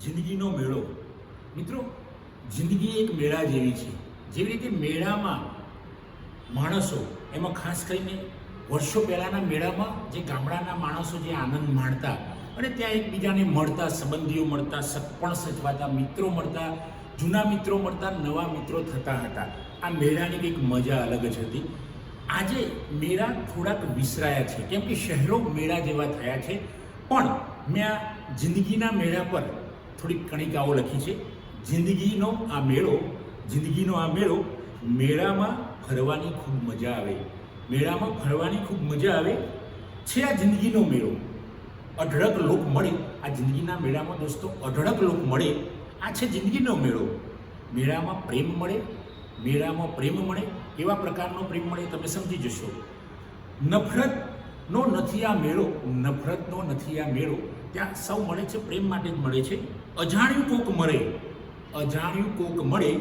જિંદગીનો મેળો. મિત્રો, જિંદગી એક મેળા જેવી છે. જેવી રીતે મેળામાં માણસો, એમાં ખાસ કરીને વર્ષો પહેલાંના મેળામાં જે ગામડાના માણસો જે આનંદ માણતા અને ત્યાં એકબીજાને મળતા, સંબંધીઓ મળતા, સગપણ સચવાતા, મિત્રો મળતા, જૂના મિત્રો મળતા, નવા મિત્રો થતા હતા. આ મેળાની કંઈક મજા અલગ જ હતી. આજે મેળા થોડાક વિસરાયા છે, કેમ કે શહેરો મેળા જેવા થયા છે. પણ મેં આ જિંદગીના મેળા પર થોડીક કણિકાઓ લખી છે. જિંદગીનો આ મેળો, મેળામાં ફરવાની ખૂબ મજા આવે. મેળામાં ફરવાની ખૂબ મજા આવે છે. આ જિંદગીનો મેળો, અઢળક લોક મળે. આ જિંદગીના મેળામાં દોસ્તો અઢળક લોક મળે. આ છે જિંદગીનો મેળો. મેળામાં પ્રેમ મળે, મેળામાં પ્રેમ મળે. કેવા પ્રકારનો પ્રેમ મળે તમે સમજી જશો. નફરતનો નથી આ મેળો, નફરતનો નથી આ મેળો. ત્યાં સૌ મળે છે, પ્રેમ માટે જ મળે છે. અજાણ્યું કોક મળે, અજાણ્યું કોક મળે.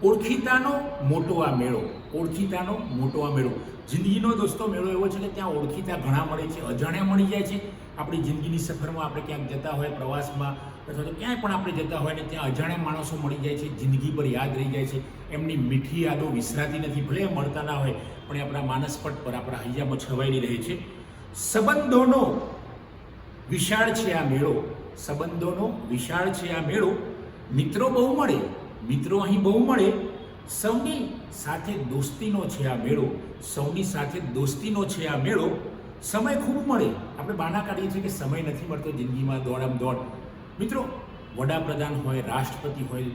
ઓળખીતાનો મોટો આ મેળો, ઓળખીતાનો મોટો આ મેળો. જિંદગીનો દોસ્તો મેળો એવો છે કે ત્યાં ઓળખીતા ઘણા મળે છે, અજાણ્યા મળી જાય છે. આપણી જિંદગીની સફરમાં આપણે ક્યાંક જતા હોય, પ્રવાસમાં અથવા તો ક્યાંય પણ આપણે જતા હોય ને ત્યાં અજાણ્યા માણસો મળી જાય છે, જિંદગી પર યાદ રહી જાય છે. એમની મીઠી યાદો વિસરાતી નથી, ભલે મળતા ના હોય પણ એ આપણા માનસપટ પર, આપણા હૈયામાં છવાયેલી રહે છે. સંબંધોનો વિશાળ છે આ મેળો, સંબંધોનો વિશાળ છે આ મેળો. મિત્રો બહુ મળે, મિત્રો અહીં બહુ મળે. સૌની સાથે દોસ્તીનો છે આ મેળો, સૌની સાથે દોસ્તીનો છે આ મેળો. સમય ખૂબ મળે. આપણે બાના કાઢીએ છીએ કે સમય નથી મળતો જિંદગીમાં, દોડમ દોડ. મિત્રો, વડાપ્રધાન હોય, રાષ્ટ્રપતિ હોય,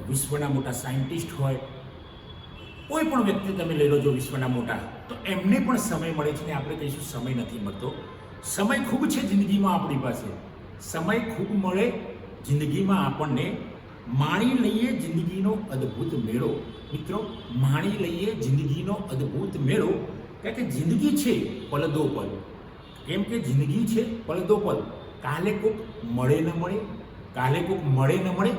વિશ્વના મોટા સાયન્ટિસ્ટ હોય, કોઈ પણ વ્યક્તિ તમે લઈ લો જો વિશ્વના મોટા, તો એમને પણ સમય મળે છે ને આપણે કહીશું સમય નથી મળતો. સમય ખૂબ છે જિંદગીમાં આપણી પાસે, સમય ખૂબ મળે જિંદગીમાં આપણને. માણી લઈએ જિંદગીનો અદ્ભુત મેળો. મિત્રો, માણી લઈએ જિંદગીનો અદ્ભુત મેળો. કારણ કે જિંદગી છે પલદો પલ. કેમ કે જિંદગી છે પલદો પલ. કાલે કોઈક મળે ન મળે, કાલે કોઈક મળે ન મળે,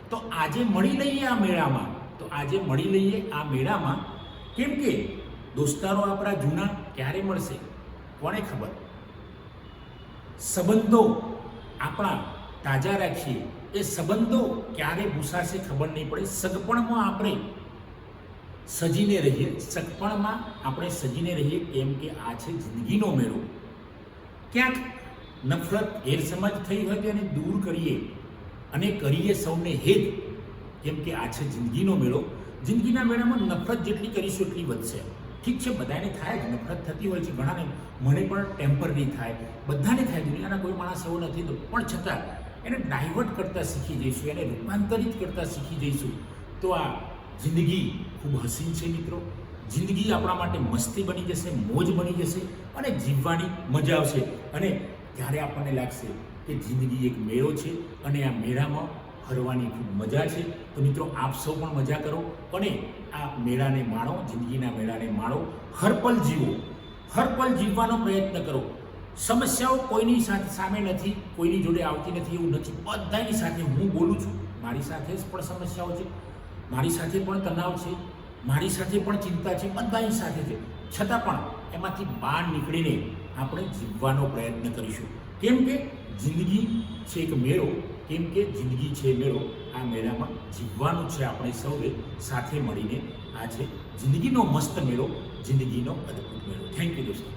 તો આજે મળી લઈએ આ મેળામાં, તો આજે મળી લઈએ આ મેળામાં. કેમ કે દોસ્તારો આપણા જૂના ક્યારે મળશે કોને ખબર. સંબંધો આપણા તાજા રાખીએ, એ સંબંધો ક્યારે ભૂસાશે ખબર નહીં પડે. સગપણમાં આપણે સજીને રહીએ, સગપણમાં આપણે સજીને રહીએ. કેમ કે આ છે જિંદગીનો મેળો. ક્યાંક નફરત, ગેરસમજ થઈ હોય તો એને દૂર કરીએ અને કરીએ સૌને હેત. કેમ કે આ છે જિંદગીનો મેળો. જિંદગીના મેળામાં નફરત જેટલી કરીશું એટલી વધશે. ઠીક છે, બધાને થાય જ, નફરત થતી હોય છે ઘણાને, મને પણ ટેમ્પરરી થાય, બધાને થાય. દુનિયાના કોઈ માણસ એવો નથી, તો પણ છતાં એને ડાયવર્ટ કરતાં શીખી જઈશું, એને રૂપાંતરિત કરતાં શીખી જઈશું, તો આ જિંદગી ખૂબ હસીન છે મિત્રો. જિંદગી આપણા માટે મસ્તી બની જશે, મોજ બની જશે અને જીવવાની મજા આવશે. અને ત્યારે આપણને લાગશે કે જિંદગી એક મેળો છે અને આ મેળામાં ફરવાની ખૂબ મજા છે. તો મિત્રો, આપ સૌ પણ મજા કરો અને આ મેળાને માણો, જિંદગીના મેળાને માણો. હર પલ જીવો, હર પલ જીવવાનો પ્રયત્ન કરો. સમસ્યાઓ કોઈની સામે નથી, કોઈની જોડે આવતી નથી એવું નથી, બધાની સાથે. હું બોલું છું, મારી સાથે જ પણ સમસ્યાઓ છે, મારી સાથે પણ તણાવ છે, મારી સાથે પણ ચિંતા છે, બધાની સાથે છે. છતાં પણ એમાંથી બહાર નીકળીને આપણે જીવવાનો પ્રયત્ન કરીશું. કેમ કે જિંદગી છે એક મેળો, કેમ કે જિંદગી છે મેળો. આ મેળામાં જીવવાનું છે આપણે સૌએ સાથે મળીને. આ છે જિંદગીનો મસ્ત મેળો, જિંદગીનો અદ્ભુત મેળો. થેન્ક યુ દોસ્તો.